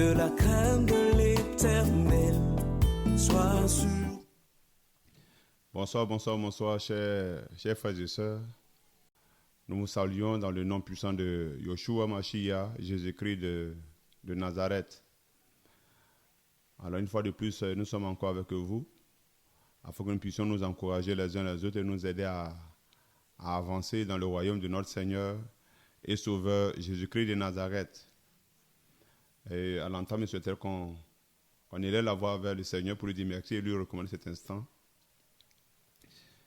que la crainte de l'Éternel soit sur. Bonsoir, chers frères et sœurs. Nous vous saluons dans le nom puissant de Yoshua Mashiach, Jésus-Christ de Nazareth. Alors une fois de plus, nous sommes encore avec vous, afin que nous puissions nous encourager les uns les autres et nous aider à avancer dans le royaume de notre Seigneur et Sauveur Jésus-Christ de Nazareth. Et à l'entame, je souhaiterais qu'on élève la voix vers le Seigneur pour lui dire merci et lui recommander cet instant.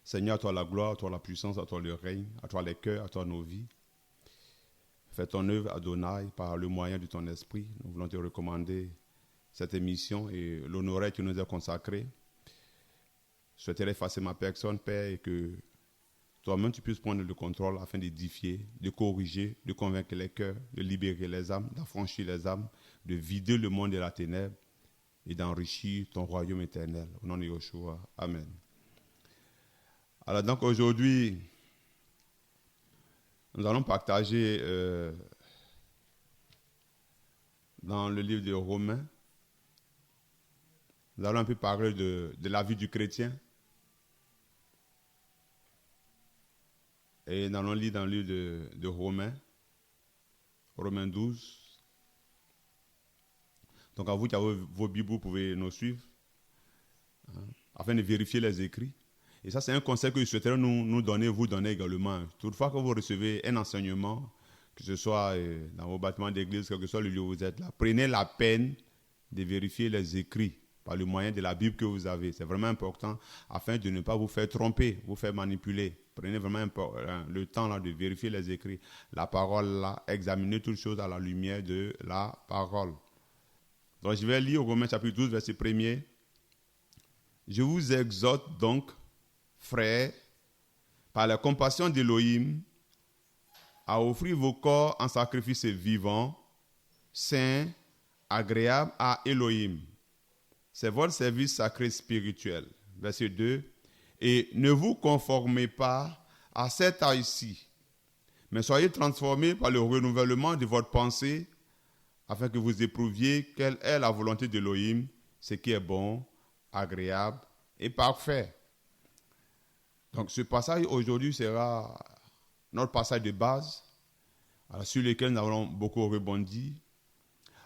Seigneur, à toi la gloire, à toi la puissance, à toi le règne, à toi les cœurs, à toi nos vies. Fais ton œuvre, Adonai, par le moyen de ton esprit. Nous voulons te recommander cette émission et l'honorer qui nous est consacré. Je souhaiterais effacer ma personne, Père, et que toi-même tu puisses prendre le contrôle afin d'édifier, de corriger, de convaincre les cœurs, de libérer les âmes, d'affranchir les âmes, de vider le monde de la ténèbre et d'enrichir ton royaume éternel. Au nom de Yeshua. Amen. Alors donc aujourd'hui, nous allons partager dans le livre de Romains, nous allons un peu parler de la vie du chrétien. Et nous allons lire dans le livre de Romains 12. Donc à vous qui avez vos Bibles, vous pouvez nous suivre afin de vérifier les écrits. Et ça, c'est un conseil que je souhaiterais nous donner, vous donner également. Toutefois que vous recevez un enseignement, que ce soit dans vos bâtiments d'église, quel que soit le lieu où vous êtes là, prenez la peine de vérifier les écrits par le moyen de la Bible que vous avez. C'est vraiment important afin de ne pas vous faire tromper, vous faire manipuler. Prenez vraiment le temps là, de vérifier les écrits. La parole là, examinez toutes choses à la lumière de la parole. Donc je vais lire Romains chapitre 12, verset 1er. Je vous exhorte donc, frères, par la compassion d'Élohim, à offrir vos corps en sacrifice vivant, saint, agréable à Élohim. C'est votre service sacré spirituel. Verset 2. Et ne vous conformez pas à cet âge-ci, mais soyez transformés par le renouvellement de votre pensée, afin que vous éprouviez quelle est la volonté d'Élohim, ce qui est bon, agréable et parfait. Donc ce passage aujourd'hui sera notre passage de base, sur lequel nous avons beaucoup rebondi.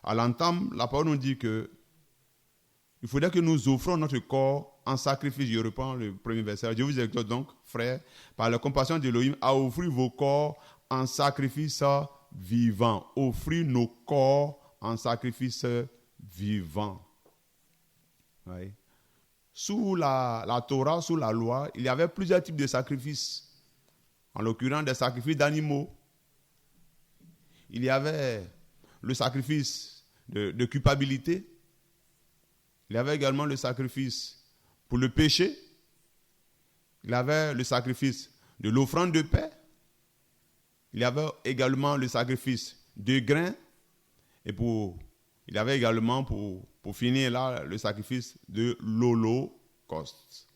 À l'entame, la parole nous dit que il faudrait que nous offrons notre corps en sacrifice. Je reprends le premier verset. Je vous exhorte donc, frères, par la compassion d'Élohim, à offrir vos corps en sacrifice vivant. Offrir nos corps en sacrifice vivant. Oui. Sous la Torah, sous la loi, il y avait plusieurs types de sacrifices. En l'occurrence, des sacrifices d'animaux. Il y avait le sacrifice de culpabilité. Il y avait également le sacrifice pour le péché. Il y avait le sacrifice de l'offrande de paix. Il y avait également le sacrifice de grains. Et il y avait également, pour finir là, le sacrifice de l'Holocauste.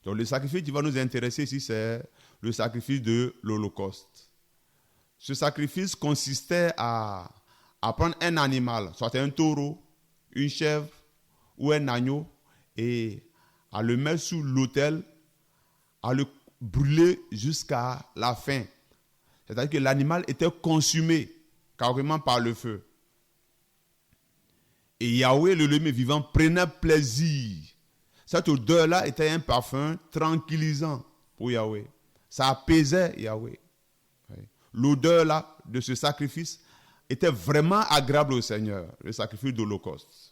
Donc le sacrifice qui va nous intéresser ici, c'est le sacrifice de l'Holocauste. Ce sacrifice consistait à prendre un animal, soit un taureau, une chèvre ou un agneau, et à le mettre sous l'autel, à le brûler jusqu'à la fin. C'est-à-dire que l'animal était consumé carrément par le feu. Et Yahweh, le Dieu vivant, prenait plaisir. Cette odeur-là était un parfum tranquillisant pour Yahweh. Ça apaisait Yahweh. L'odeur-là de ce sacrifice était vraiment agréable au Seigneur, le sacrifice d'Holocauste.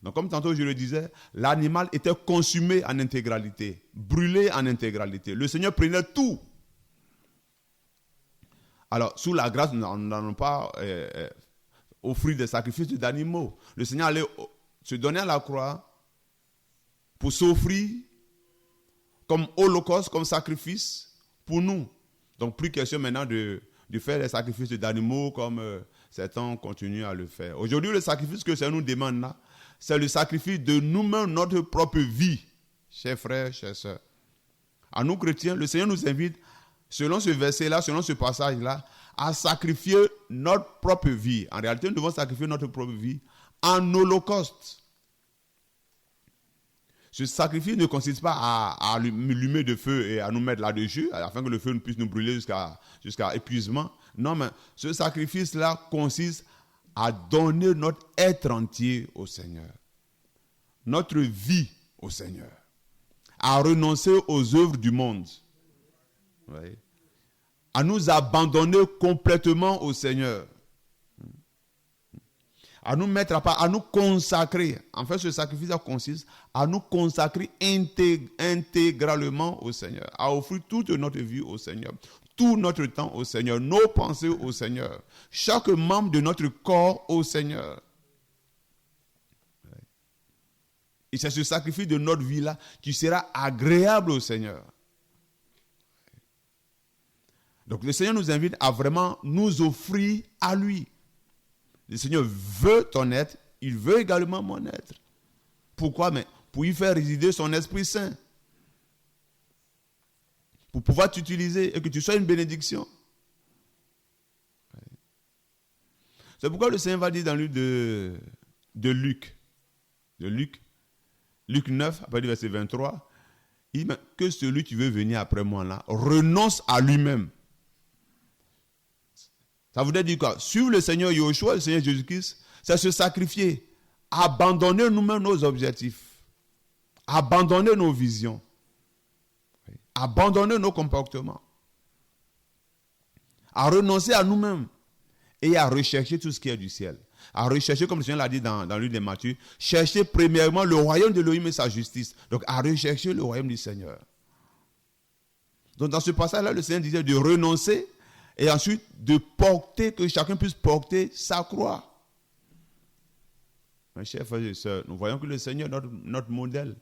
Donc, comme tantôt je le disais, l'animal était consumé en intégralité, brûlé en intégralité. Le Seigneur prenait tout. Alors, sous la grâce, nous n'allons pas offrir des sacrifices d'animaux. Le Seigneur allait se donner à la croix pour s'offrir comme holocauste, comme sacrifice pour nous. Donc, plus question maintenant de faire des sacrifices d'animaux comme certains continuent à le faire. Aujourd'hui, le sacrifice que le Seigneur nous demande là, c'est le sacrifice de nous-mêmes, notre propre vie, chers frères, chers sœurs. À nous chrétiens, le Seigneur nous invite, selon ce verset-là, selon ce passage-là, à sacrifier notre propre vie. En réalité, nous devons sacrifier notre propre vie en holocauste. Ce sacrifice ne consiste pas à allumer de feu et à nous mettre là-dessus, afin que le feu puisse nous brûler jusqu'à épuisement. Non, mais ce sacrifice-là consiste à donner notre être entier au Seigneur. Notre vie au Seigneur. À renoncer aux œuvres du monde. Oui. À nous abandonner complètement au Seigneur. À nous mettre à part, à nous consacrer. En fait, ce sacrifice consiste à nous consacrer intégralement au Seigneur. À offrir toute notre vie au Seigneur. Tout notre temps au Seigneur. Nos pensées au Seigneur. Chaque membre de notre corps au Seigneur. Et c'est ce sacrifice de notre vie-là qui sera agréable au Seigneur. Donc le Seigneur nous invite à vraiment nous offrir à lui. Le Seigneur veut ton être, il veut également mon être. Pourquoi? Mais pour y faire résider son Esprit Saint. Pour pouvoir t'utiliser et que tu sois une bénédiction. C'est pourquoi le Seigneur va dire dans le livre de Luc. Luc 9, après le verset 23, il dit que celui qui veut venir après moi là, renonce à lui-même. Ça voudrait dire quoi? Suivre le Seigneur Yahushua, le Seigneur Jésus-Christ, c'est se sacrifier, abandonner nous-mêmes nos objectifs, abandonner nos visions, abandonner nos comportements, à renoncer à nous-mêmes et à rechercher tout ce qui est du ciel. À rechercher, comme le Seigneur l'a dit dans le livre de Matthieu, chercher premièrement le royaume de l'Élohim et sa justice. Donc, à rechercher le royaume du Seigneur. Donc, dans ce passage-là, le Seigneur disait de renoncer et ensuite de porter, que chacun puisse porter sa croix. Mes chers frères et sœurs, nous voyons que le Seigneur est notre modèle.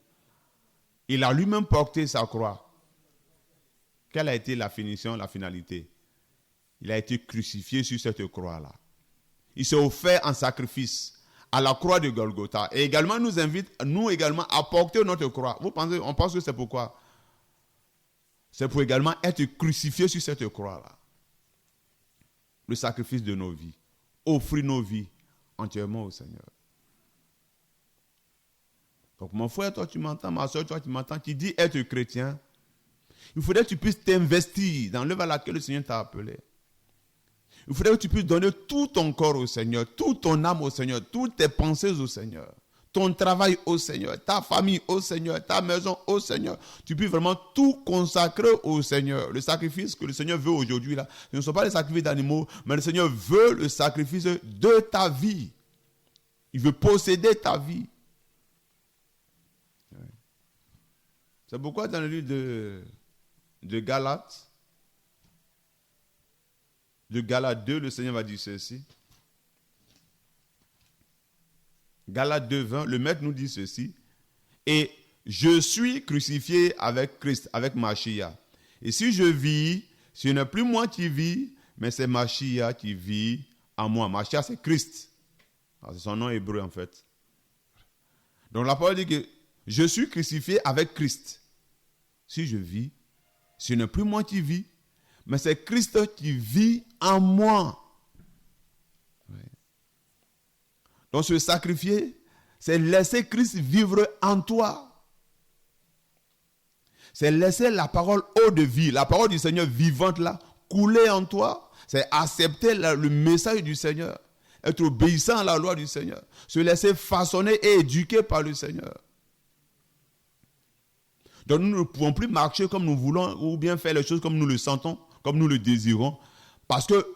Il a lui-même porté sa croix. Quelle a été la finition, la finalité? Il a été crucifié sur cette croix-là. Il s'est offert en sacrifice à la croix de Golgotha. Et également nous invite, nous également, à porter notre croix. Vous pensez, on pense que c'est pourquoi? C'est pour également être crucifié sur cette croix-là. Le sacrifice de nos vies. Offrir nos vies entièrement au Seigneur. Donc mon frère, toi tu m'entends, ma soeur, toi tu m'entends, qui dis être chrétien, il faudrait que tu puisses t'investir dans l'œuvre à laquelle le Seigneur t'a appelé. Il faudrait que tu puisses donner tout ton corps au Seigneur, toute ton âme au Seigneur, toutes tes pensées au Seigneur, ton travail au Seigneur, ta famille au Seigneur, ta maison au Seigneur. Tu puisses vraiment tout consacrer au Seigneur. Le sacrifice que le Seigneur veut aujourd'hui, là, ce ne sont pas les sacrifices d'animaux, mais le Seigneur veut le sacrifice de ta vie. Il veut posséder ta vie. C'est pourquoi dans le livre de Galates, de Galates 2, le Seigneur va dire ceci. Galates 2, 20, le Maître nous dit ceci. Et je suis crucifié avec Christ, avec Mashiach. Et si je vis, ce n'est plus moi qui vis, mais c'est Mashiach qui vit en moi. Mashiach, c'est Christ. C'est son nom hébreu en fait. Donc la parole dit que je suis crucifié avec Christ. Si je vis, ce n'est plus moi qui vis, mais c'est Christ qui vit en moi. Oui. Donc se sacrifier, c'est laisser Christ vivre en toi. C'est laisser la parole eau de vie, la parole du Seigneur vivante là, couler en toi. C'est accepter le message du Seigneur. Être obéissant à la loi du Seigneur. Se laisser façonner et éduquer par le Seigneur. Donc nous ne pouvons plus marcher comme nous voulons ou bien faire les choses comme nous le sentons, comme nous le désirons. Parce que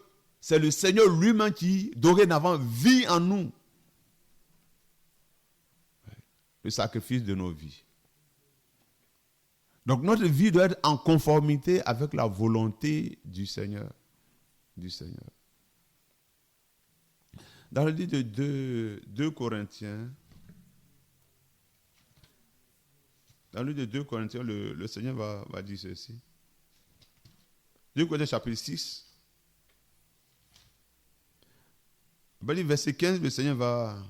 c'est le Seigneur lui-même qui, dorénavant, vit en nous. Le sacrifice de nos vies. Donc notre vie doit être en conformité avec la volonté du Seigneur. Dans le livre de 2 Corinthiens, dans le livre de 2 Corinthiens, le Seigneur va dire ceci. 2 Corinthiens chapitre 6. Verset 15, le Seigneur va...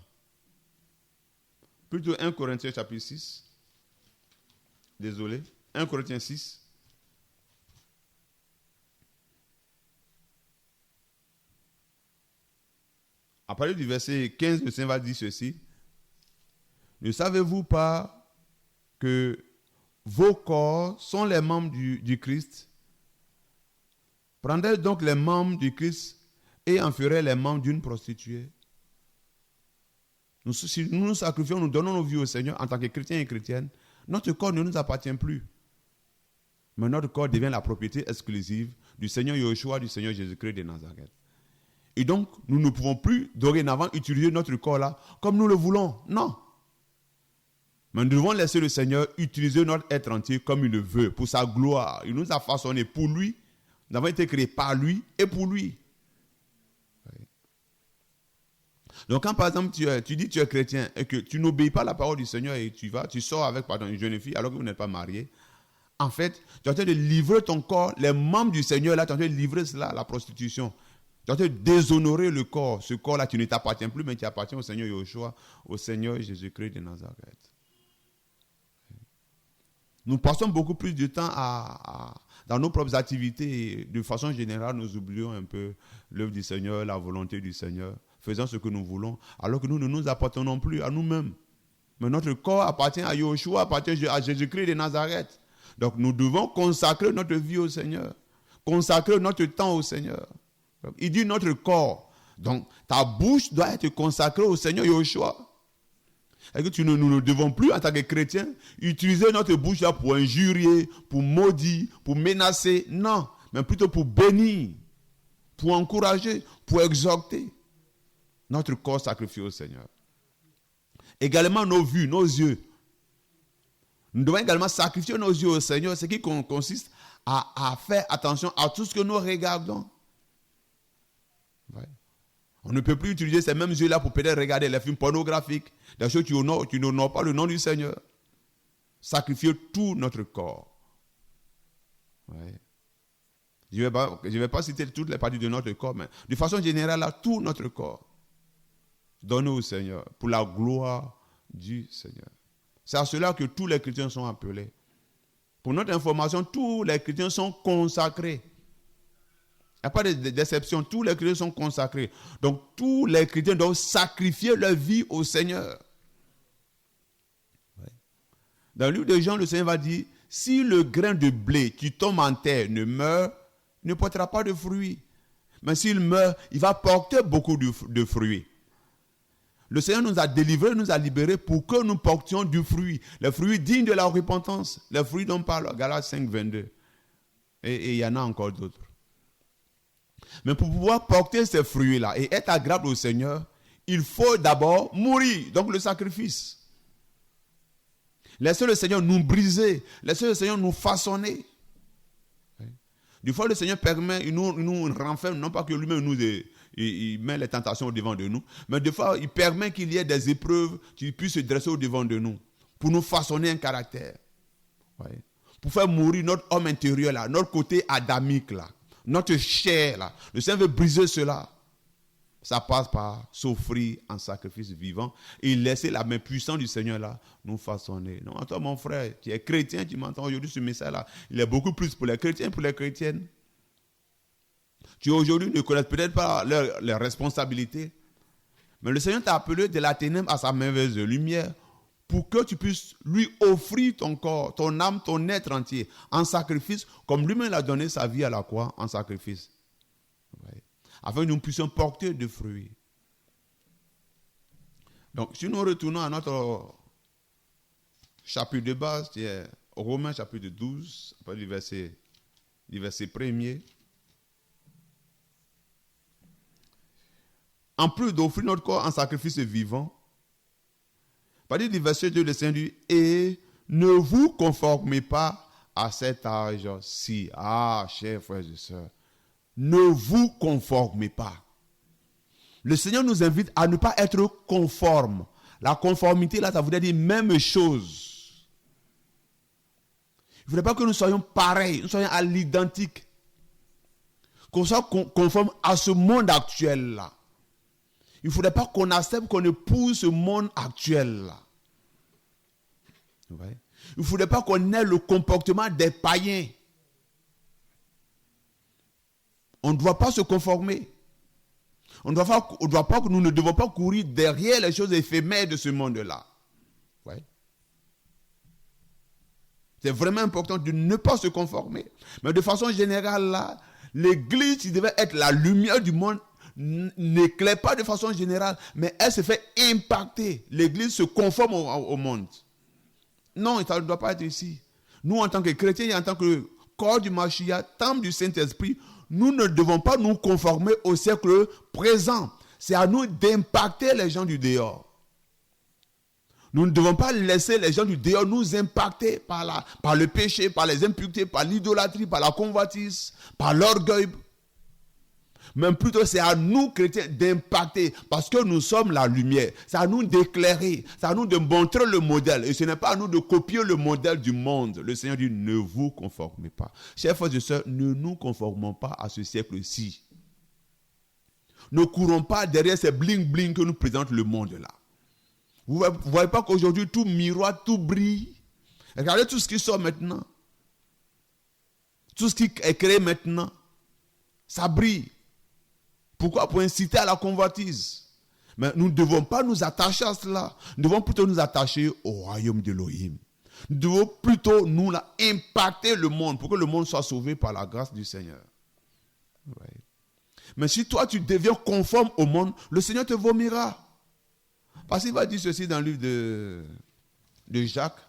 Plutôt 1 Corinthiens chapitre 6. Désolé. 1 Corinthiens 6. À partir du verset 15, le Seigneur va dire ceci. Ne savez-vous pas que vos corps sont les membres du Christ? Prendrez donc les membres du Christ et en ferez les membres d'une prostituée. Si nous nous sacrifions, nous donnons nos vies au Seigneur en tant que chrétiens et chrétiennes, notre corps ne nous appartient plus. Mais notre corps devient la propriété exclusive du Seigneur Yeshua, du Seigneur Jésus-Christ de Nazareth. Et donc, nous ne pouvons plus dorénavant utiliser notre corps-là comme nous le voulons. Non. Mais nous devons laisser le Seigneur utiliser notre être entier comme il le veut, pour sa gloire. Il nous a façonnés pour lui. Nous avons été créés par lui et pour lui. Donc quand par exemple tu dis que tu es chrétien et que tu n'obéis pas à la parole du Seigneur et tu sors avec une jeune fille alors que vous n'êtes pas marié, en fait, tu es en train de livrer ton corps, les membres du Seigneur là, tu es en train de livrer cela à la prostitution. Tu es en train de déshonorer le corps. Ce corps là, tu ne t'appartiens plus, mais tu appartiens au Seigneur Yeshua, au Seigneur Jésus-Christ de Nazareth. Nous passons beaucoup plus de temps dans nos propres activités et de façon générale, nous oublions un peu l'œuvre du Seigneur, la volonté du Seigneur, faisant ce que nous voulons, alors que nous ne nous appartenons plus à nous-mêmes. Mais notre corps appartient à Yeshua, appartient à Jésus-Christ de Nazareth. Donc nous devons consacrer notre vie au Seigneur, consacrer notre temps au Seigneur. Il dit notre corps. Donc ta bouche doit être consacrée au Seigneur Yeshua. Et que nous ne devons plus, en tant que chrétiens, utiliser notre bouche là pour injurier, pour maudire, pour menacer. Non, mais plutôt pour bénir, pour encourager, pour exhorter. Notre corps sacrifié au Seigneur. Également nos vues, nos yeux. Nous devons également sacrifier nos yeux au Seigneur, ce qui consiste à faire attention à tout ce que nous regardons. Ouais. On ne peut plus utiliser ces mêmes yeux-là pour peut-être regarder les films pornographiques, des choses qui n'honorent pas le nom du Seigneur. Sacrifier tout notre corps. Ouais. Je ne vais pas citer toutes les parties de notre corps, mais de façon générale, là, tout notre corps. Donner au Seigneur, pour la gloire du Seigneur. C'est à cela que tous les chrétiens sont appelés. Pour notre information, tous les chrétiens sont consacrés. Il n'y a pas de déception, tous les chrétiens sont consacrés. Donc tous les chrétiens doivent sacrifier leur vie au Seigneur. Dans le livre de Jean, le Seigneur va dire, si le grain de blé qui tombe en terre ne meurt, il ne portera pas de fruits. Mais s'il meurt, il va porter beaucoup de fruits. Le Seigneur nous a délivrés, nous a libérés pour que nous portions du fruit. Les fruits dignes de la repentance. Les fruits dont parle Galates 5, 22. Et il y en a encore d'autres. Mais pour pouvoir porter ces fruits-là et être agréable au Seigneur, il faut d'abord mourir. Donc le sacrifice. Laissez le Seigneur nous briser. Laissez le Seigneur nous façonner. Des fois, le Seigneur permet, il nous renferme, non pas que lui-même il met les tentations au devant de nous, mais des fois, il permet qu'il y ait des épreuves qui puissent se dresser au devant de nous, pour nous façonner un caractère. Ouais. Pour faire mourir notre homme intérieur, là, notre côté adamique, là, notre chair. Là. Le Seigneur veut briser cela. Ça passe par s'offrir en sacrifice vivant et laisser la main puissante du Seigneur là nous façonner. Non, toi mon frère, tu es chrétien, tu m'entends aujourd'hui ce message là, il est beaucoup plus pour les chrétiens et pour les chrétiennes. Tu aujourd'hui ne connais peut-être pas leurs responsabilités, mais le Seigneur t'a appelé de la ténèbre à sa merveilleuse lumière pour que tu puisses lui offrir ton corps, ton âme, ton être entier en sacrifice comme lui-même a donné sa vie à la croix en sacrifice. Ouais. Afin que nous puissions porter des fruits. Donc, si nous retournons à notre chapitre de base, qui est Romains chapitre 12, à partir du verset 1er. En plus d'offrir notre corps en sacrifice vivant, à partir du verset 2, le Seigneur dit, et ne vous conformez pas à cet âge-ci. Ah, chers frères et sœurs, ne vous conformez pas. Le Seigneur nous invite à ne pas être conforme. La conformité, là, ça voudrait dire même chose. Il ne faudrait pas que nous soyons pareils, nous soyons à l'identique. Qu'on soit conforme à ce monde actuel-là. Il ne faudrait pas qu'on accepte qu'on épouse ce monde actuel-là. Il ne faudrait pas qu'on ait le comportement des païens. On ne doit pas se conformer. Nous ne devons pas courir derrière les choses éphémères de ce monde-là. Ouais. C'est vraiment important de ne pas se conformer. Mais de façon générale, là, l'Église qui devait être la lumière du monde n'éclaire pas de façon générale, mais elle se fait impacter. L'Église se conforme au monde. Non, ça ne doit pas être ici. Nous, en tant que chrétiens et en tant que corps du Mashiach, temple du Saint-Esprit, nous ne devons pas nous conformer au siècle présent. C'est à nous d'impacter les gens du dehors. Nous ne devons pas laisser les gens du dehors nous impacter par le péché, par les impuretés, par l'idolâtrie, par la convoitise, par l'orgueil. Mais plutôt, c'est à nous, chrétiens, d'impacter parce que nous sommes la lumière. C'est à nous d'éclairer, c'est à nous de montrer le modèle. Et ce n'est pas à nous de copier le modèle du monde. Le Seigneur dit, ne vous conformez pas. Chers frères et sœurs, ne nous conformons pas à ce siècle-ci. Ne courons pas derrière ces bling-bling que nous présente le monde là. Vous ne voyez pas qu'aujourd'hui, tout miroir, tout brille. Regardez tout ce qui sort maintenant. Tout ce qui est créé maintenant, ça brille. Pourquoi? Pour inciter à la convoitise. Mais nous ne devons pas nous attacher à cela. Nous devons plutôt nous attacher au royaume d'Élohim. Nous devons plutôt nous impacter le monde pour que le monde soit sauvé par la grâce du Seigneur. Ouais. Mais si toi tu deviens conforme au monde, le Seigneur te vomira. Parce qu'il va dire ceci dans le livre de Jacques.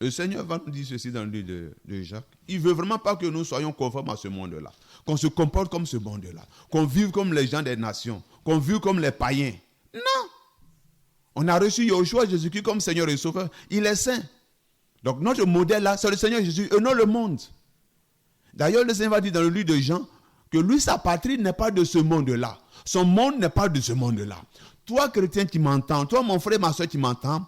Le Seigneur va nous dire ceci dans le livre de Jacques. Il ne veut vraiment pas que nous soyons conformes à ce monde-là. Qu'on se comporte comme ce monde-là. Qu'on vive comme les gens des nations. Qu'on vive comme les païens. Non. On a reçu Yeshua Jésus-Christ comme Seigneur et Sauveur. Il est saint. Donc notre modèle là, c'est le Seigneur Jésus et non le monde. D'ailleurs, le Seigneur va dire dans le livre de Jean que lui, sa patrie n'est pas de ce monde-là. Son monde n'est pas de ce monde-là. Toi, chrétien qui m'entends, toi, mon frère, ma soeur qui m'entend,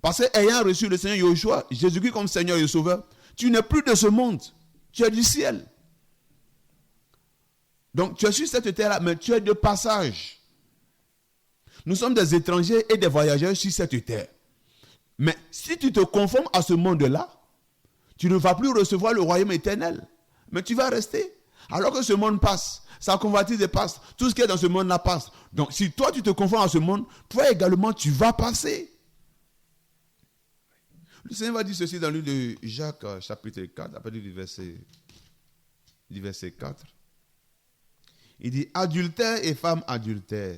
parce que ayant reçu le Seigneur Yeshua, Jésus-Christ comme Seigneur et Sauveur, tu n'es plus de ce monde. Tu es du ciel. Donc, tu es sur cette terre-là, mais tu es de passage. Nous sommes des étrangers et des voyageurs sur cette terre. Mais si tu te conformes à ce monde-là, tu ne vas plus recevoir le royaume éternel. Mais tu vas rester. Alors que ce monde passe, sa convoitise passe, tout ce qui est dans ce monde-là passe. Donc, si toi, tu te conformes à ce monde, toi également, tu vas passer. Le Seigneur va dire ceci dans le livre de Jacques, chapitre 4, à partir du verset 4. Il dit, adultère et femme adultère,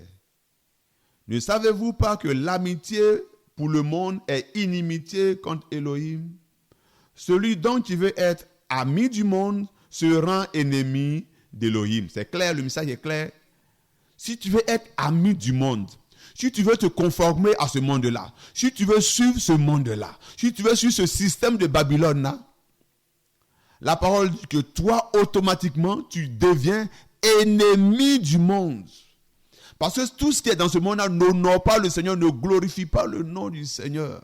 ne savez-vous pas que l'amitié pour le monde est inimitié contre Elohim? Celui dont tu veux être ami du monde se rend ennemi d'Elohim. C'est clair, le message est clair. Si tu veux être ami du monde, si tu veux te conformer à ce monde-là, si tu veux suivre ce monde-là, si tu veux suivre ce système de Babylone-là, la parole dit que toi, automatiquement, tu deviens ennemi du monde. Parce que tout ce qui est dans ce monde-là n'honore pas le Seigneur, ne glorifie pas le nom du Seigneur.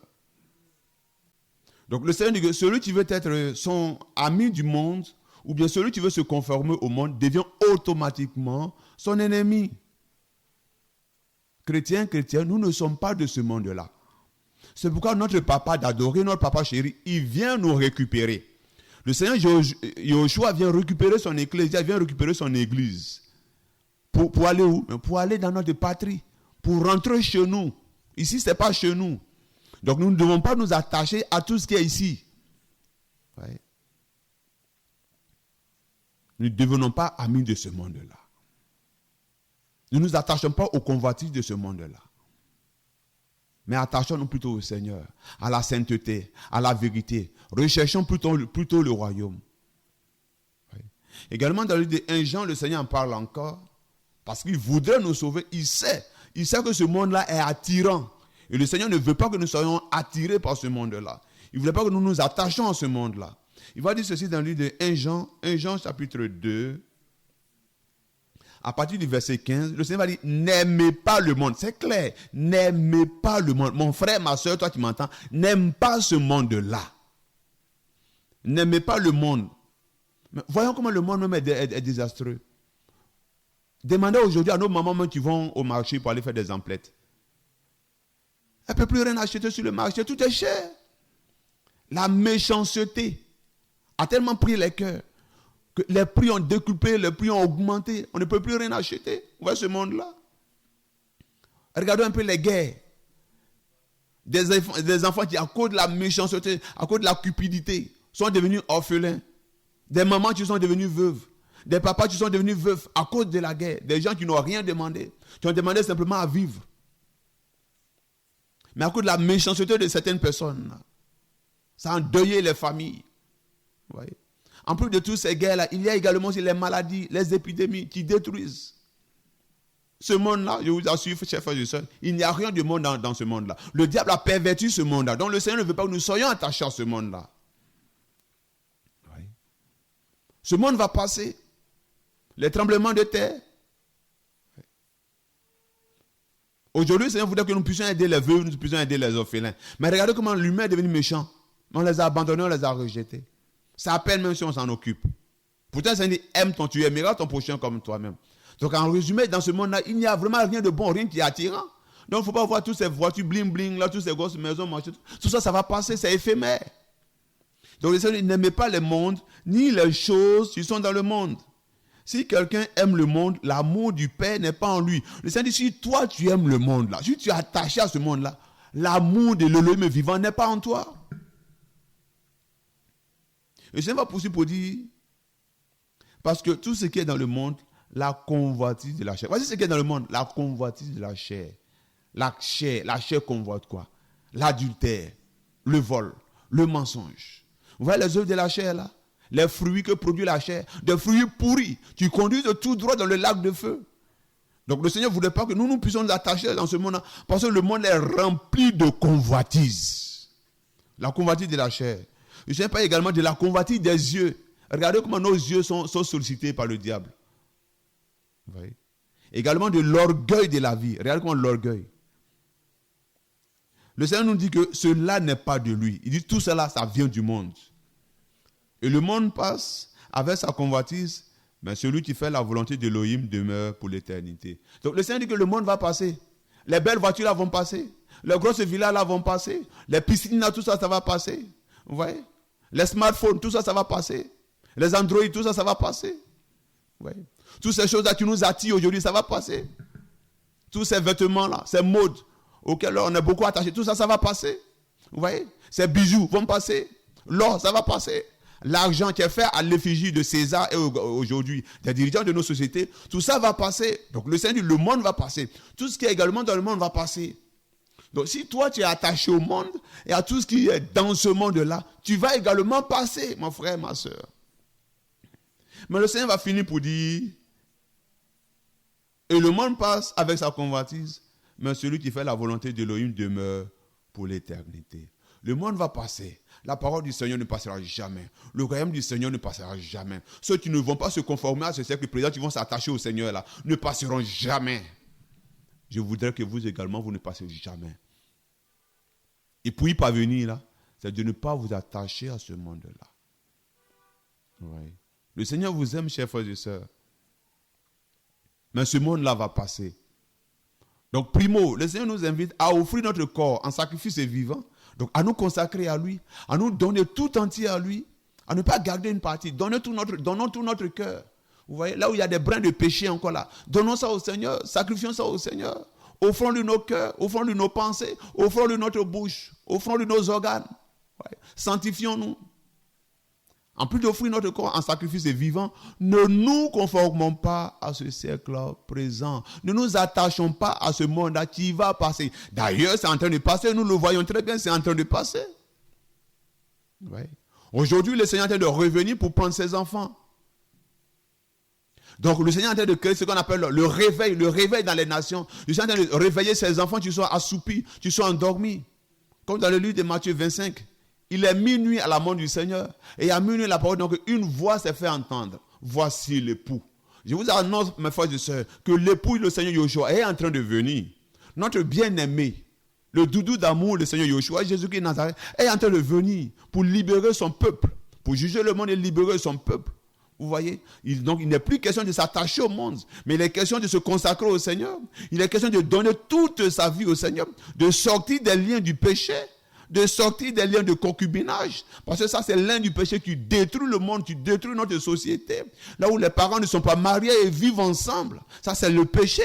Donc le Seigneur dit que celui qui veut être son ami du monde, ou bien celui qui veut se conformer au monde, devient automatiquement son ennemi. Chrétiens, nous ne sommes pas de ce monde-là. C'est pourquoi notre papa d'adorer, notre papa chéri, il vient nous récupérer. Le Seigneur Yeshua vient récupérer son église, vient récupérer son église. Pour aller où? Pour aller dans notre patrie, pour rentrer chez nous. Ici, ce n'est pas chez nous. Donc nous ne devons pas nous attacher à tout ce qui est ici. Ouais. Nous ne devenons pas amis de ce monde-là. Ne nous attachons pas aux convoitises de ce monde-là. Mais attachons-nous plutôt au Seigneur, à la sainteté, à la vérité. Recherchons plutôt le royaume. Oui. Également dans le livre de 1 Jean, le Seigneur en parle encore. Parce qu'il voudrait nous sauver. Il sait que ce monde-là est attirant. Et le Seigneur ne veut pas que nous soyons attirés par ce monde-là. Il ne voulait pas que nous nous attachions à ce monde-là. Il va dire ceci dans le livre de 1 Jean chapitre 2. À partir du verset 15, le Seigneur va dire, n'aimez pas le monde. C'est clair, n'aimez pas le monde. Mon frère, ma soeur, toi qui m'entends, n'aime pas ce monde-là. N'aimez pas le monde. Mais voyons comment le monde même est désastreux. Demandez aujourd'hui à nos mamans qui vont au marché pour aller faire des emplettes. Elle ne peut plus rien acheter sur le marché, tout est cher. La méchanceté a tellement pris les cœurs. que les prix ont décuplé, les prix ont augmenté. On ne peut plus rien acheter. Vous voyez ce monde-là? Regardez un peu les guerres. Des enfants qui, à cause de la méchanceté, à cause de la cupidité, sont devenus orphelins. Des mamans qui sont devenues veuves. Des papas qui sont devenus veufs à cause de la guerre. Des gens qui n'ont rien demandé. Qui ont demandé simplement à vivre. Mais à cause de la méchanceté de certaines personnes, ça a endeuillé les familles. Vous voyez? En plus de toutes ces guerres-là, il y a également aussi les maladies, les épidémies qui détruisent. Ce monde-là, je vous assure, chers frères et sœurs, il n'y a rien de monde dans ce monde-là. Le diable a perverti ce monde-là. Donc le Seigneur ne veut pas que nous soyons attachés à ce monde-là. Oui. Ce monde va passer. Les tremblements de terre. Oui. Aujourd'hui, le Seigneur voudrait que nous puissions aider les veuves, nous puissions aider les orphelins. Mais regardez comment l'humain est devenu méchant. On les a abandonnés, on les a rejetés. Ça à peine même si on s'en occupe. Pourtant, ça dit, aime ton tu aimeras ton prochain comme toi-même. Donc en résumé, dans ce monde-là, il n'y a vraiment rien de bon, rien qui est attirant. Donc il ne faut pas voir toutes ces voitures bling-bling, là, toutes ces grosses maisons, tout ça, ça va passer, c'est éphémère. Donc le Seigneur n'aimait pas le monde, ni les choses qui sont dans le monde. Si quelqu'un aime le monde, l'amour du Père n'est pas en lui. Le Seigneur dit, si toi tu aimes le monde là, si tu es attaché à ce monde-là, l'amour de l'Élohim vivant n'est pas en toi. Le Seigneur va poursuivre pour dire, parce que tout ce qui est dans le monde, la convoitise de la chair. Voici ce qui est dans le monde, la convoitise de la chair. La chair convoite quoi? L'adultère, le vol, le mensonge. Vous voyez les œuvres de la chair là? Les fruits que produit la chair, des fruits pourris, qui conduisent tout droit dans le lac de feu. Donc le Seigneur ne voulait pas que nous puissions nous attacher dans ce monde-là, parce que le monde est rempli de convoitises. La convoitise de la chair. Je ne sais pas également de la convoitise des yeux. Regardez comment nos yeux sont sollicités par le diable. Vous voyez? Également de l'orgueil de la vie. Regardez comment l'orgueil. Le Seigneur nous dit que cela n'est pas de lui. Il dit tout cela, ça vient du monde. Et le monde passe avec sa convoitise, mais celui qui fait la volonté d'Élohim demeure pour l'éternité. Donc le Seigneur dit que le monde va passer. Les belles voitures là vont passer. Les grosses villas là vont passer. Les piscines là, tout ça, ça va passer. Vous voyez? Les smartphones, tout ça, ça va passer. Les Android, tout ça, ça va passer. Vous voyez? Toutes ces choses-là qui nous attirent aujourd'hui, ça va passer. Tous ces vêtements-là, ces modes auxquels on est beaucoup attaché, tout ça, ça va passer. Vous voyez? Ces bijoux vont passer. L'or, ça va passer. L'argent qui est fait à l'effigie de César et aujourd'hui des dirigeants de nos sociétés, tout ça va passer. Donc le Seigneur dit, le monde va passer. Tout ce qui est également dans le monde va passer. Donc si toi tu es attaché au monde et à tout ce qui est dans ce monde-là, tu vas également passer, mon frère, ma soeur. Mais le Seigneur va finir pour dire, et le monde passe avec sa convoitise, mais celui qui fait la volonté d'Élohim demeure pour l'éternité. Le monde va passer. La parole du Seigneur ne passera jamais. Le royaume du Seigneur ne passera jamais. Ceux qui ne vont pas se conformer à ce siècle présent, qui vont s'attacher au Seigneur là, ne passeront jamais. Je voudrais que vous également, vous ne passez jamais. Et pour y parvenir là, c'est de ne pas vous attacher à ce monde-là. Oui. Le Seigneur vous aime, chers frères et sœurs. Mais ce monde-là va passer. Donc, primo, le Seigneur nous invite à offrir notre corps en sacrifice vivant. Donc, à nous consacrer à lui, à nous donner tout entier à lui, à ne pas garder une partie. Donnons tout notre cœur. Vous voyez, là où il y a des brins de péché encore là, donnons ça au Seigneur, sacrifions ça au Seigneur. Offrons-lui nos cœurs, offrons-lui nos pensées, offrons-lui notre bouche, offrons-lui nos organes. Ouais. Sanctifions-nous. En plus d'offrir notre corps en sacrifice vivant, ne nous conformons pas à ce siècle présent. Ne nous attachons pas à ce monde qui va passer. D'ailleurs, c'est en train de passer. Nous le voyons très bien, c'est en train de passer. Ouais. Aujourd'hui, le Seigneur est en train de revenir pour prendre ses enfants. Donc, le Seigneur est en train de créer ce qu'on appelle le réveil dans les nations. Le Seigneur est en train de réveiller ses enfants qui sont assoupis, qui sont endormis. Comme dans le livre de Matthieu 25. Il est minuit à la mort du Seigneur. Et à minuit, la parole, donc une voix s'est fait entendre. Voici l'époux. Je vous annonce, mes frères et sœurs, que l'époux, le Seigneur Yoshua, est en train de venir. Notre bien-aimé, le doudou d'amour, le Seigneur Yoshua, Jésus-Christ de Nazareth, est en train de venir pour libérer son peuple. Pour juger le monde et libérer son peuple. Vous voyez? Donc, il n'est plus question de s'attacher au monde, mais il est question de se consacrer au Seigneur. Il est question de donner toute sa vie au Seigneur, de sortir des liens du péché, de sortir des liens de concubinage. Parce que ça, c'est l'un du péché qui détruit le monde, qui détruit notre société. Là où les parents ne sont pas mariés et vivent ensemble. Ça, c'est le péché.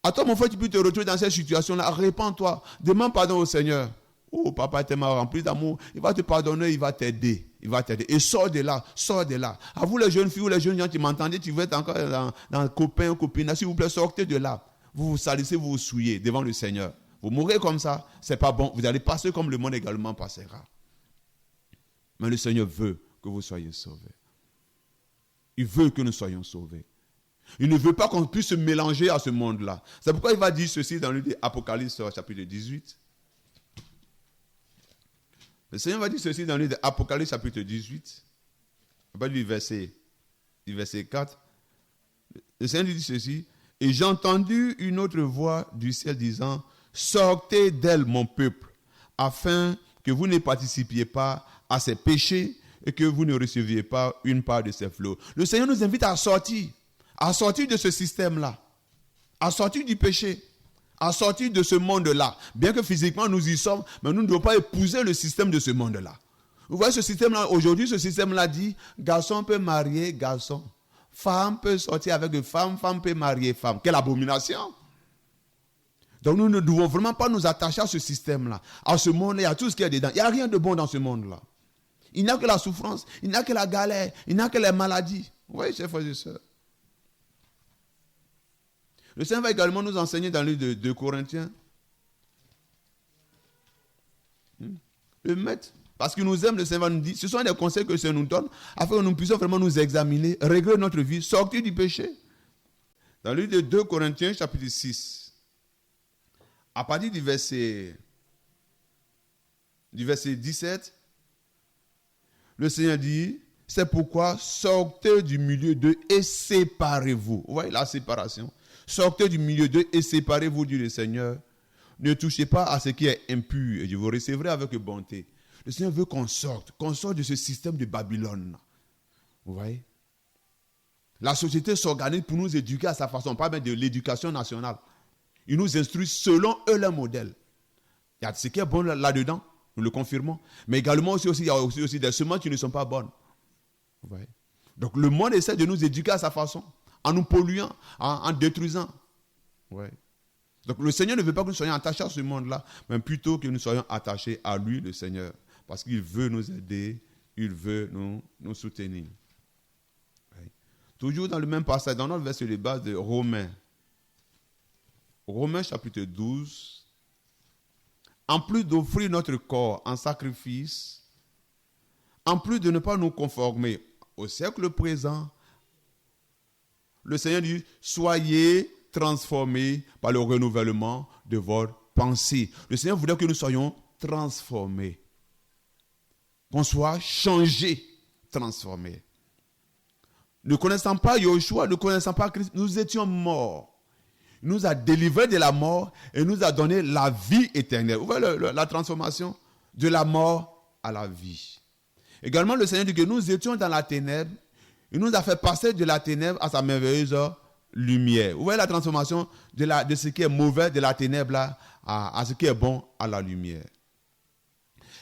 À toi, mon frère, tu peux te retrouver dans cette situation-là. Répands-toi. Demande pardon au Seigneur. Oh, papa tellement rempli d'amour. Il va te pardonner, il va t'aider. Il va t'aider. Et sors de là, sors de là. À vous, les jeunes filles ou les jeunes gens qui m'entendez, tu veux être encore dans copain, copine. S'il vous plaît, sortez de là. Vous vous salissez, vous vous souillez devant le Seigneur. Vous mourrez comme ça, c'est pas bon. Vous allez passer comme le monde également passera. Mais le Seigneur veut que vous soyez sauvés. Il veut que nous soyons sauvés. Il ne veut pas qu'on puisse se mélanger à ce monde-là. C'est pourquoi il va dire ceci dans le livre d'Apocalypse, chapitre 18. Le Seigneur va dire ceci dans le livre d'Apocalypse, chapitre 18. À partir du verset 4. Le Seigneur dit ceci. Et j'ai entendu une autre voix du ciel disant, sortez d'elle, mon peuple, afin que vous ne participiez pas à ses péchés et que vous ne receviez pas une part de ses flots. Le Seigneur nous invite à sortir de ce système-là, à sortir du péché, à sortir de ce monde-là. Bien que physiquement nous y sommes, mais nous ne devons pas épouser le système de ce monde-là. Vous voyez ce système-là, aujourd'hui, ce système-là dit, garçon peut marier garçon. Femme peut sortir avec une femme, femme peut marier femme. Quelle abomination! Donc nous ne devons vraiment pas nous attacher à ce système-là. À ce monde-là, il y a tout ce qu'il y a dedans. Il n'y a rien de bon dans ce monde-là. Il n'y a que la souffrance, il n'y a que la galère, il n'y a que les maladies. Vous voyez, chers frères et sœurs. Le Seigneur va également nous enseigner dans le livre de 2 Corinthiens. Le maître, parce qu'il nous aime, le Seigneur va nous dire, ce sont des conseils que le Seigneur nous donne, afin que nous puissions vraiment nous examiner, régler notre vie, sortir du péché. Dans le livre de 2 Corinthiens, chapitre 6, à partir du verset 17, le Seigneur dit, c'est pourquoi sortez du milieu d'eux et séparez-vous. Vous voyez la séparation. Sortez du milieu d'eux et séparez-vous, dit le Seigneur. Ne touchez pas à ce qui est impur et je vous recevrai avec bonté. Le Seigneur veut qu'on sorte de ce système de Babylone. Vous voyez? La société s'organise pour nous éduquer à sa façon, pas même de l'éducation nationale. Ils nous instruisent selon eux leur modèle. Il y a ce qui est bon là-dedans, nous le confirmons. Mais également il y a aussi des semences qui ne sont pas bonnes. Vous voyez? Donc le monde essaie de nous éduquer à sa façon, en nous polluant, en détruisant. Vous voyez? Donc le Seigneur ne veut pas que nous soyons attachés à ce monde-là, mais plutôt que nous soyons attachés à lui, le Seigneur. Parce qu'il veut nous aider, il veut nous soutenir. Oui. Toujours dans le même passage, dans notre verset de base de Romains. Romains chapitre 12. En plus d'offrir notre corps en sacrifice, en plus de ne pas nous conformer au siècle présent, le Seigneur dit, soyez transformés par le renouvellement de votre pensée. Le Seigneur voudrait que nous soyons transformés. Qu'on soit changés, transformés. Ne connaissant pas Yoshua, ne connaissant pas Christ, nous étions morts. Il nous a délivrés de la mort et nous a donné la vie éternelle. Vous voyez la transformation de la mort à la vie. Également, le Seigneur dit que nous étions dans la ténèbre. Il nous a fait passer de la ténèbre à sa merveilleuse lumière. Vous voyez la transformation de ce qui est mauvais de la ténèbre là, à ce qui est bon à la lumière.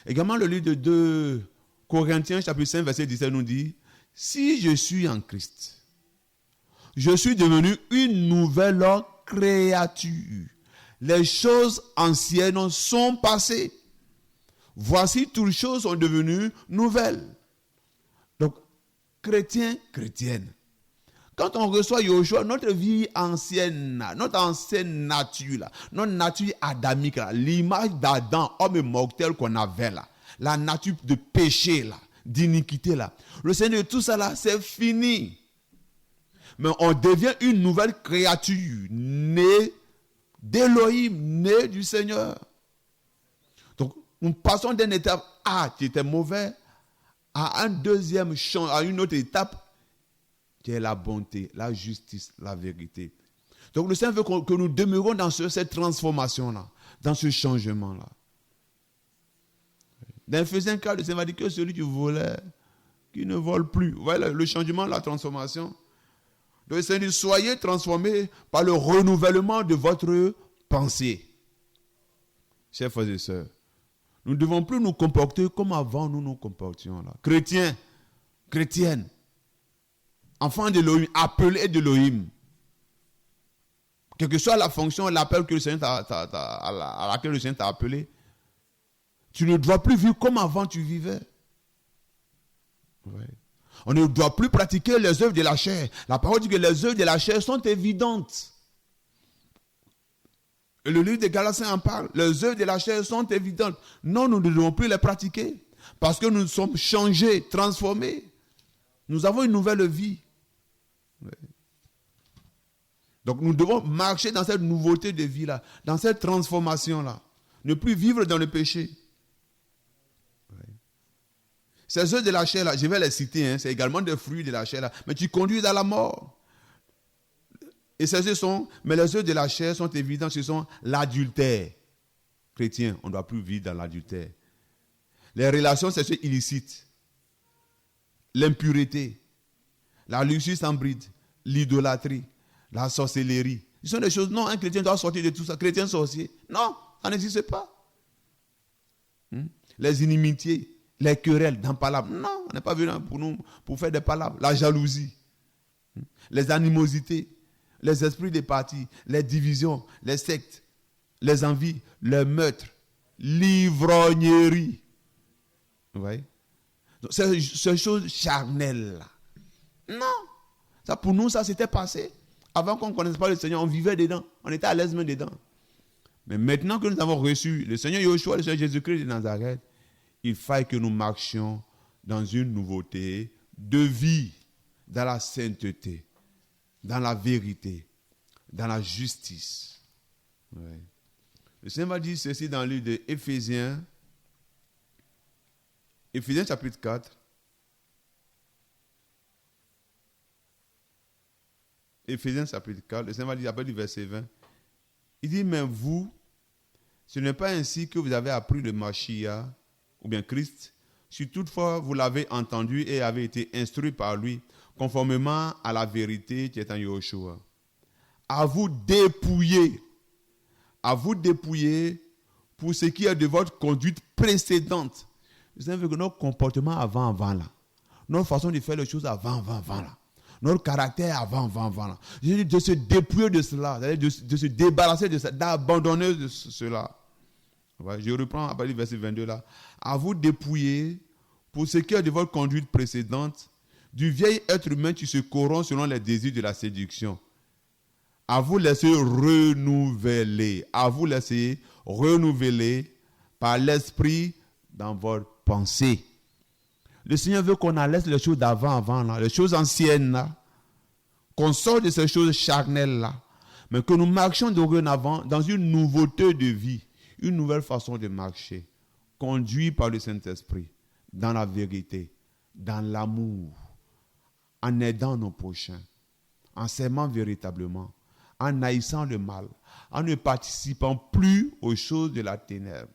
Également, le livre de 2 Corinthiens, chapitre 5, verset 17 nous dit, si je suis en Christ, je suis devenu une nouvelle créature. Les choses anciennes sont passées. Voici, toutes les choses sont devenues nouvelles. Donc, chrétiens, chrétiennes. Quand on reçoit Yoshua, notre vie ancienne, notre ancienne nature, là, notre nature adamique, là, l'image d'Adam, homme mortel qu'on avait là, la nature de péché, là, d'iniquité, là, le Seigneur, tout ça, là, c'est fini. Mais on devient une nouvelle créature, née d'Élohim, née du Seigneur. Donc, nous passons d'une étape A qui était mauvais à un deuxième champ, à une autre étape qui est la bonté, la justice, la vérité. Donc le Seigneur veut que nous demeurions dans cette transformation-là, dans ce changement-là. Dans Ephésiens 4, le Seigneur va dire que celui qui volait, qui ne vole plus. Vous voyez le changement, la transformation. Donc le Seigneur dit, soyez transformés par le renouvellement de votre pensée. Chers frères et sœurs, Nous ne devons plus nous comporter comme avant nous nous comportions. Là. Chrétiens, chrétiennes, enfants d'Élohim, appelés d'Élohim. Quelle que soit la fonction, l'appel que le Seigneur à laquelle le Seigneur t'a appelé, tu ne dois plus vivre comme avant tu vivais. Ouais. On ne doit plus pratiquer les œuvres de la chair. La parole dit que les œuvres de la chair sont évidentes. Et le livre de Galatiens en parle. Les œuvres de la chair sont évidentes. Non, nous ne devons plus les pratiquer. Parce que nous sommes changés, transformés. Nous avons une nouvelle vie. Ouais. Donc nous devons marcher dans cette nouveauté de vie-là, dans cette transformation-là. Ne plus vivre dans le péché. Ouais. Ces œuvres de la chair-là, je vais les citer, c'est également des fruits de la chair-là, mais tu conduis à la mort. Et ces œuvres sont, mais les œuvres de la chair sont évidentes, ce sont l'adultère. Chrétien, on ne doit plus vivre dans l'adultère. Les relations sexuelles illicites, l'impureté, la luxure sans bride, l'idolâtrie, la sorcellerie. Ce sont des choses, non, un chrétien doit sortir de tout ça. Chrétien sorcier, non, ça n'existe pas. Les inimitiés, les querelles dans palabres, non, on n'est pas venu pour faire des palabres. La jalousie, les animosités, les esprits des partis, les divisions, les sectes, les envies, les meurtres, l'ivrognerie. Vous voyez? Donc, ces choses charnelles-là. Non, ça pour nous, ça s'était passé. Avant qu'on ne connaisse pas le Seigneur, on vivait dedans. On était à l'aise même dedans. Mais maintenant que nous avons reçu le Seigneur Yeshua, le Seigneur Jésus-Christ de Nazareth, il faut que nous marchions dans une nouveauté de vie, dans la sainteté, dans la vérité, dans la justice. Ouais. Le Seigneur va dire ceci dans le livre de Éphésiens, Éphésiens chapitre 4. Éphésiens chapitre 4, le Seigneur va dire après du verset 20. Il dit, mais vous, ce n'est pas ainsi que vous avez appris le Mashiach, ou bien Christ, si toutefois vous l'avez entendu et avez été instruit par lui, conformément à la vérité qui est en Yeshua. À vous dépouiller pour ce qui est de votre conduite précédente. Le Seigneur veut que notre comportement avant là, notre façon de faire les choses avant là, notre caractère avant là. De se dépouiller de cela, de se débarrasser de ça, d'abandonner de cela. Je reprends à partir du verset 22 là. À vous dépouiller pour ce qui est de votre conduite précédente, du vieil être humain qui se corrompt selon les désirs de la séduction. À vous laisser renouveler. À vous laisser renouveler par l'esprit dans votre pensée. Le Seigneur veut qu'on en laisse les choses d'avant là, les choses anciennes là, qu'on sorte de ces choses charnelles là, mais que nous marchions dorénavant dans une nouveauté de vie, une nouvelle façon de marcher, conduit par le Saint-Esprit, dans la vérité, dans l'amour, en aidant nos prochains, en s'aimant véritablement, en haïssant le mal, en ne participant plus aux choses de la ténèbre.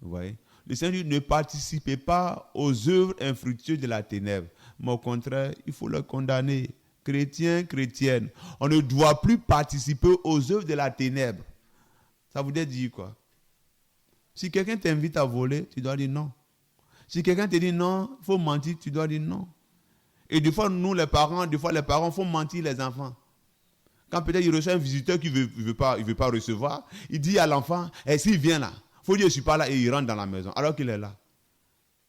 Vous voyez? Le Seigneur dit, ne participez pas aux œuvres infructueuses de la ténèbre. Mais au contraire, il faut le condamner. Chrétiens, chrétiennes, on ne doit plus participer aux œuvres de la ténèbre. Ça voudrait dire quoi? Si quelqu'un t'invite à voler, tu dois dire non. Si quelqu'un te dit non, il faut mentir, tu dois dire non. Et des fois, les parents font mentir les enfants. Quand peut-être il reçoit un visiteur qui ne veut pas recevoir, il dit à l'enfant, s'il vient là, il faut dire je ne suis pas là, et il rentre dans la maison, alors qu'il est là.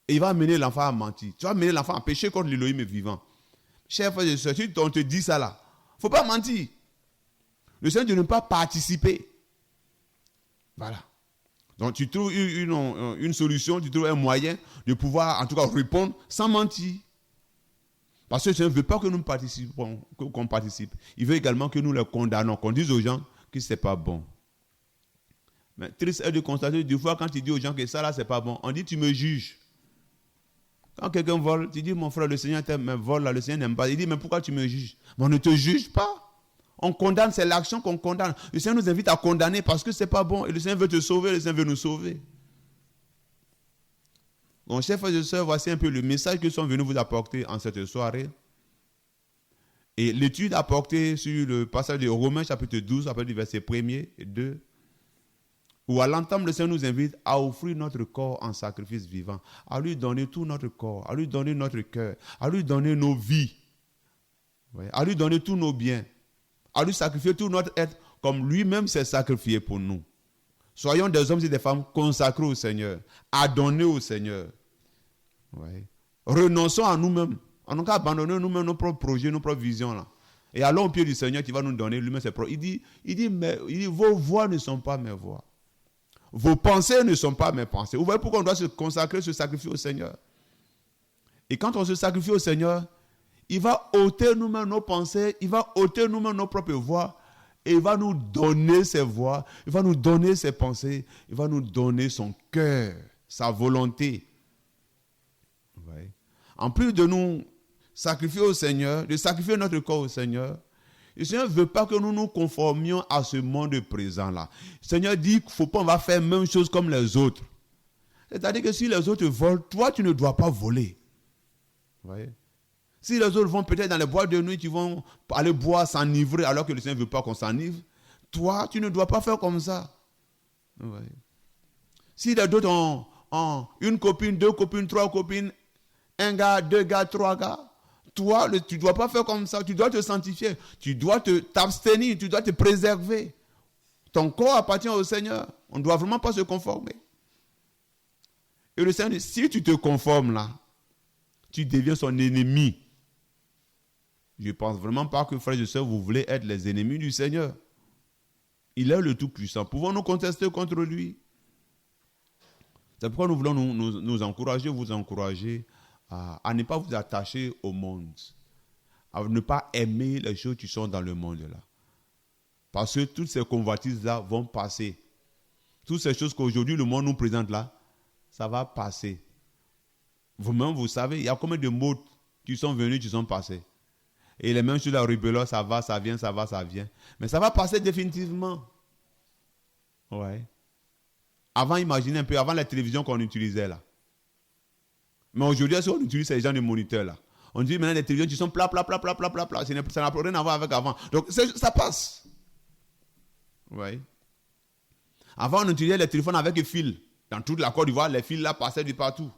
Et il va amener l'enfant à mentir. Tu vas amener l'enfant à pécher contre l'Élohim vivant. Chers frères et sœurs, si on te dit ça là, il ne faut pas mentir. Le Seigneur dit de ne pas participer. Voilà. Donc tu trouves une solution, tu trouves un moyen de pouvoir en tout cas répondre sans mentir. Parce que le Seigneur ne veut pas que nous participons, qu'on participe. Il veut également que nous les condamnons, qu'on dise aux gens que ce n'est pas bon. Mais triste est de constater, des fois, quand tu dis aux gens que ça là, ce n'est pas bon, on dit tu me juges. Quand quelqu'un vole, tu dis mon frère, le Seigneur t'aime, mais vole là, le Seigneur n'aime pas. Il dit mais pourquoi tu me juges? Mais on ne te juge pas. On condamne, c'est l'action qu'on condamne. Le Seigneur nous invite à condamner parce que ce n'est pas bon. Et le Seigneur veut te sauver, le Seigneur veut nous sauver. Donc, chers frères et sœurs, voici un peu le message que sont venus vous apporter en cette soirée. Et l'étude apportée sur le passage de Romains chapitre 12, après du verset 1er et 2. Ou à l'entame, le Seigneur nous invite à offrir notre corps en sacrifice vivant, à lui donner tout notre corps, à lui donner notre cœur, à lui donner nos vies, à lui donner tous nos biens, à lui sacrifier tout notre être comme lui-même s'est sacrifié pour nous. Soyons des hommes et des femmes consacrés au Seigneur, adonnés au Seigneur. Renonçons à nous-mêmes. On n'a abandonner nous-mêmes nos propres projets, nos propres visions là. Et allons au pied du Seigneur qui va nous donner lui-même ses propres. Il dit, vos voix ne sont pas mes voix. Vos pensées ne sont pas mes pensées. Vous voyez pourquoi on doit se consacrer, se sacrifier au Seigneur. Et quand on se sacrifie au Seigneur, il va ôter nous-mêmes nos pensées, il va ôter nous-mêmes nos propres voix, et il va nous donner ses voix, il va nous donner ses pensées, il va nous donner son cœur, sa volonté. Ouais. En plus de nous sacrifier au Seigneur, de sacrifier notre corps au Seigneur, le Seigneur ne veut pas que nous nous conformions à ce monde présent-là. Le Seigneur dit qu'il ne faut pas, on va faire la même chose comme les autres. C'est-à-dire que si les autres volent, toi, tu ne dois pas voler. Vous voyez? Si les autres vont peut-être dans les boîtes de nuit, ils vont aller boire, s'enivrer, alors que le Seigneur ne veut pas qu'on s'enivre, toi, tu ne dois pas faire comme ça. Vous voyez? Si les autres ont une copine, deux copines, trois copines, un gars, deux gars, trois gars, toi, tu ne dois pas faire comme ça. Tu dois te sanctifier. Tu dois t'abstenir. Tu dois te préserver. Ton corps appartient au Seigneur. On ne doit vraiment pas se conformer. Et le Seigneur dit, si tu te conformes là, tu deviens son ennemi. Je ne pense vraiment pas que, frères et sœurs, vous voulez être les ennemis du Seigneur. Il est le Tout-Puissant. Pouvons-nous contester contre lui? C'est pourquoi nous voulons nous encourager, vous encourager à ne pas vous attacher au monde, à ne pas aimer les choses qui sont dans le monde là. Parce que toutes ces convoitises là vont passer. Toutes ces choses qu'aujourd'hui le monde nous présente là, ça va passer. Vous-même, vous savez, il y a combien de mots qui sont venus, qui sont passés. Et les mêmes choses, la rébellion, ça va, ça vient, ça va, ça vient. Mais ça va passer définitivement. Ouais. Avant, imaginez un peu, avant la télévision qu'on utilisait là. Mais aujourd'hui, si on utilise ces gens de moniteurs là, on dit maintenant les télévisions qui sont plat. Ça n'a rien à voir avec avant. Donc ça passe. Oui. Avant, on utilisait les téléphones avec des fils. Dans toute la Côte d'Ivoire, les fils là passaient de partout.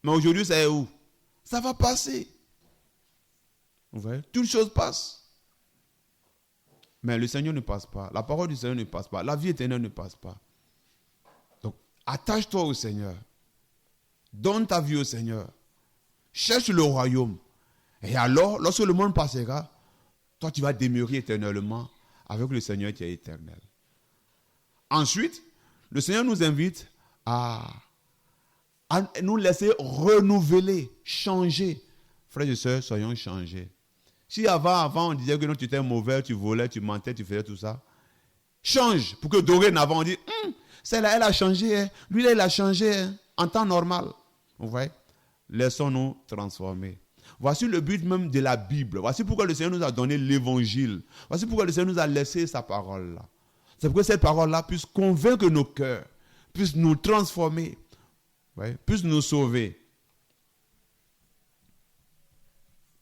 Mais aujourd'hui, c'est où? Ça va passer. Vous voyez? Toutes choses passent. Mais le Seigneur ne passe pas. La parole du Seigneur ne passe pas. La vie éternelle ne passe pas. Donc, attache-toi au Seigneur. Donne ta vie au Seigneur. Cherche le royaume. Et alors, lorsque le monde passera, toi, tu vas demeurer éternellement avec le Seigneur qui est éternel. Ensuite, le Seigneur nous invite à nous laisser renouveler, changer. Frères et sœurs, soyons changés. Si avant on disait que non, tu étais mauvais, tu volais, tu mentais, tu faisais tout ça, change pour que dorénavant on dise, celle-là, elle a changé, hein. Lui, là, il a changé, hein, en temps normal. Vous voyez? Laissons-nous transformer. Voici le but même de la Bible. Voici pourquoi le Seigneur nous a donné l'évangile. Voici pourquoi le Seigneur nous a laissé sa parole-là. C'est pour que cette parole-là puisse convaincre nos cœurs, puisse nous transformer, puisse nous sauver.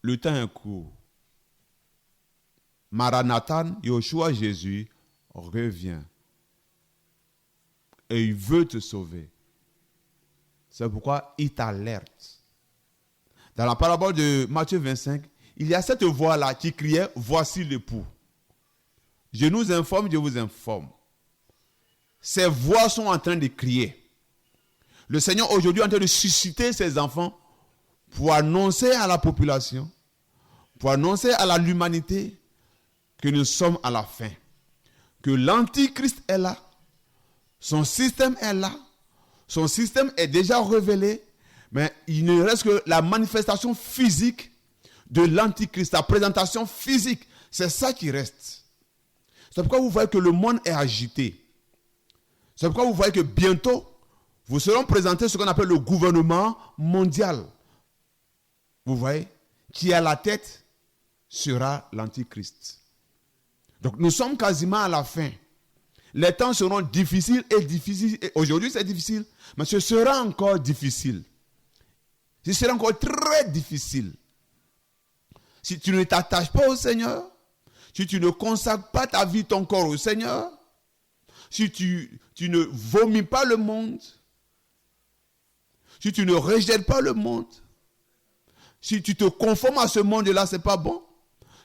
Le temps est court. Maranathan, Yeshua Jésus, revient. Et il veut te sauver. C'est pourquoi il t'alerte. Dans la parabole de Matthieu 25, il y a cette voix-là qui criait, voici l'époux. Je nous informe, je vous informe. Ces voix sont en train de crier. Le Seigneur aujourd'hui est en train de susciter ses enfants pour annoncer à la population, pour annoncer à l'humanité que nous sommes à la fin. Que l'Antichrist est là. Son système est là. Son système est déjà révélé. Mais il ne reste que la manifestation physique de l'Antichrist, la présentation physique. C'est ça qui reste. C'est pourquoi vous voyez que le monde est agité. C'est pourquoi vous voyez que bientôt, vous seront présentés ce qu'on appelle le gouvernement mondial. Vous voyez, qui à la tête sera l'Antichrist. Donc nous sommes quasiment à la fin. Les temps seront difficiles et difficiles. Et aujourd'hui c'est difficile, mais ce sera encore difficile. Ce sera encore très difficile. Si tu ne t'attaches pas au Seigneur, si tu ne consacres pas ta vie, ton corps au Seigneur, si tu ne vomis pas le monde, si tu ne rejettes pas le monde, si tu te conformes à ce monde-là, ce n'est pas bon.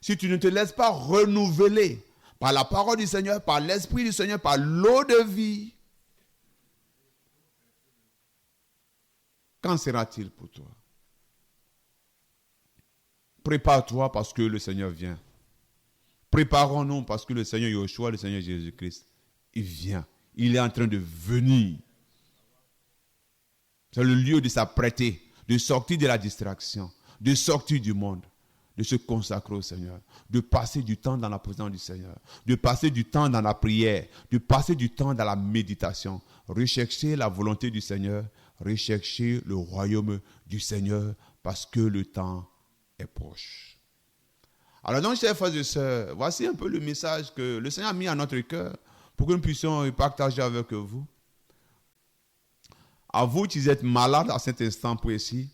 Si tu ne te laisses pas renouveler par la parole du Seigneur, par l'Esprit du Seigneur, par l'eau de vie, qu'en sera-t-il pour toi? Prépare-toi parce que le Seigneur vient. Préparons-nous parce que le Seigneur Yeshua, le Seigneur Jésus-Christ, il vient. Il est en train de venir. C'est le lieu de s'apprêter, de sortir de la distraction, de sortir du monde, de se consacrer au Seigneur, de passer du temps dans la présence du Seigneur, de passer du temps dans la prière, de passer du temps dans la méditation. Rechercher la volonté du Seigneur, rechercher le royaume du Seigneur parce que le temps est proche. Alors donc, chers frères et sœurs, voici un peu le message que le Seigneur a mis à notre cœur pour que nous puissions partager avec vous. À vous qui êtes malades à cet instant précis,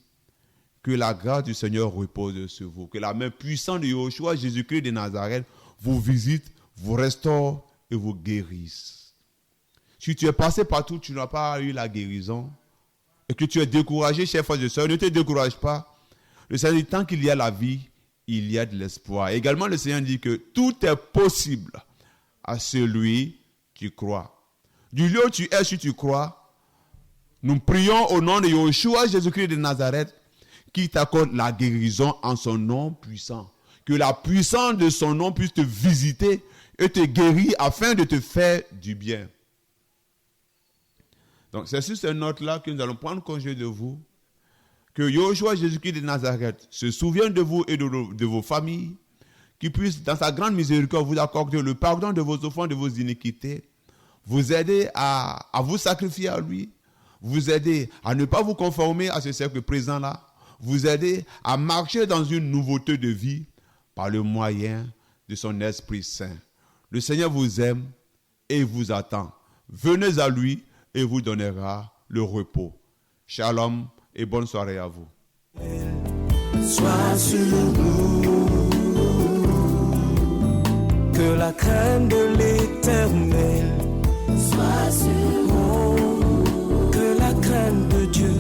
que la grâce du Seigneur repose sur vous. Que la main puissante de Yeshua, Jésus-Christ de Nazareth, vous visite, vous restaure et vous guérisse. Si tu es passé partout, tu n'as pas eu la guérison, et que tu es découragé, chers frères et sœurs, ne te décourage pas. Le Seigneur dit, tant qu'il y a la vie, il y a de l'espoir. Également, le Seigneur dit que tout est possible à celui qui croit. Du lieu où tu es, si tu crois, nous prions au nom de Yeshua, Jésus-Christ de Nazareth, qui t'accorde la guérison en son nom puissant. Que la puissance de son nom puisse te visiter et te guérir afin de te faire du bien. Donc c'est sur cette note-là que nous allons prendre congé de vous. Que Yeshua, Jésus-Christ de Nazareth, se souvienne de vous et de vos familles, qu'il puisse, dans sa grande miséricorde, vous accorder le pardon de vos offenses, de vos iniquités, vous aider à vous sacrifier à lui, vous aider à ne pas vous conformer à ce cercle présent-là, vous aider à marcher dans une nouveauté de vie par le moyen de son Esprit Saint. Le Seigneur vous aime et vous attend. Venez à lui et vous donnera le repos. Shalom et bonne soirée à vous. Sois sur nous, que la crainte de l'Éternel soit sur nous, que la crainte de Dieu,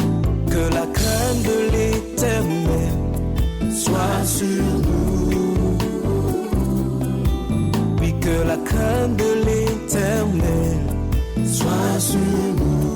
que la crainte de l'Éternel soit sur nous, oui, que la crainte de l'Éternel soit sur nous.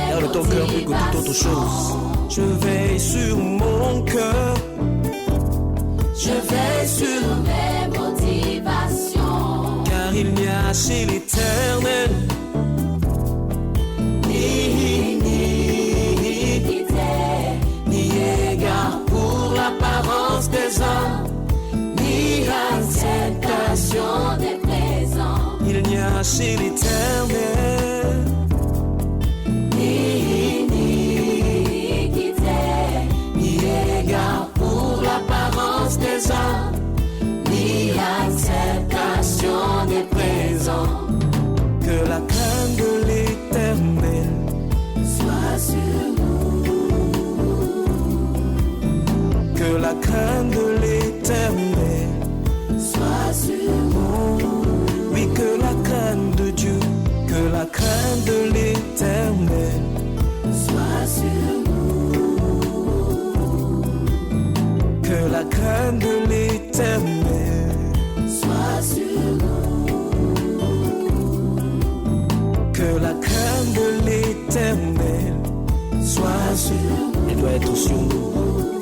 Garde ton cœur plus que toute autre chose. Je veille sur mon cœur. Je veille sur mes motivations. Car il n'y a chez l'Éternel ni iniquité, ni égard pour l'apparence des hommes, ni acceptation des présents. Il n'y a chez l'Éternel ni iniquité, ni égard pour l'apparence des hommes, ni acceptation des présents. Que la crainte de l'Éternel soit sur nous, que la crainte de l'Éternel soit sur nous, oui, que la crainte de Dieu, que la crainte de l'Éternel soit sur nous, que la crainte de l'Éternel soit sur nous, que la crainte de l'Éternel soit sur nous. Elle doit être sur nous.